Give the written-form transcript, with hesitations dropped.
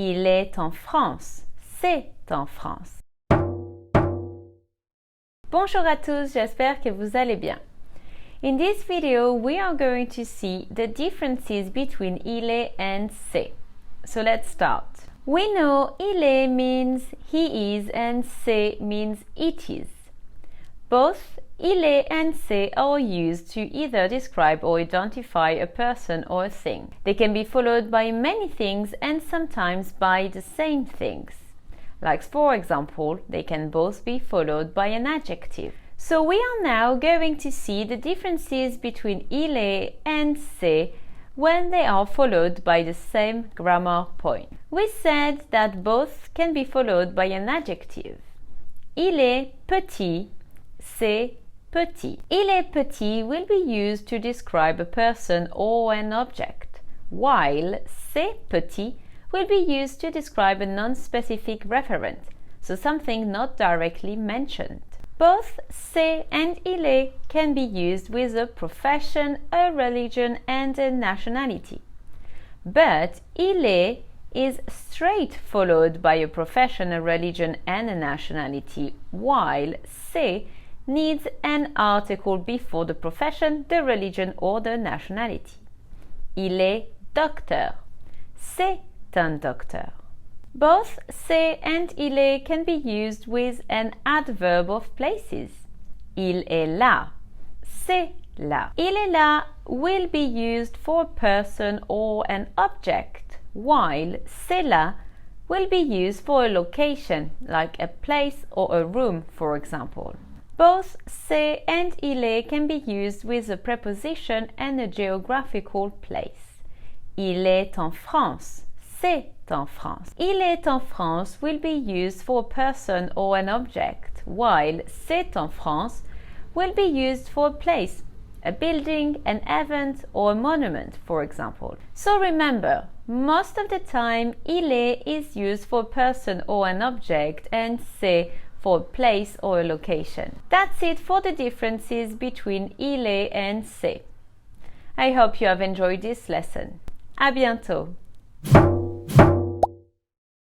Il est en France. C'est en France. Bonjour à tous, j'espère que vous allez bien. In this video, we are going to see the differences between il est and c'est. So let's start. We know il est means he is and c'est means it is. Both il est and c'est are used to either describe or identify a person or a thing. They can be followed by many things and sometimes by the same things. Like, for example, they can both be followed by an adjective. So we are now going to see the differences between il est and c'est when they are followed by the same grammar point. We said that both can be followed by an adjective. Il est petit, c'est petit. Il est petit will be used to describe a person or an object, while c'est petit will be used to describe a non-specific referent, so something not directly mentioned. Both c'est and il est can be used with a profession, a religion, and a nationality. But il est is straight followed by a profession, a religion, and a nationality, while c'est needs an article before the profession, the religion, or the nationality. Il est docteur. C'est un docteur. Both c'est and il est can be used with an adverb of places. Il est là. C'est là. Il est là will be used for a person or an object, while c'est là will be used for a location, like a place or a room, for example. Both c'est and il est can be used with a preposition and a geographical place. Il est en France. C'est en France. Il est en France will be used for a person or an object, while c'est en France will be used for a place, a building, an event, or a monument, for example. So remember, most of the time il est is used for a person or an object and c'est for a place or a location. That's it for the differences between il est and c'est. I hope you have enjoyed this lesson. À bientôt!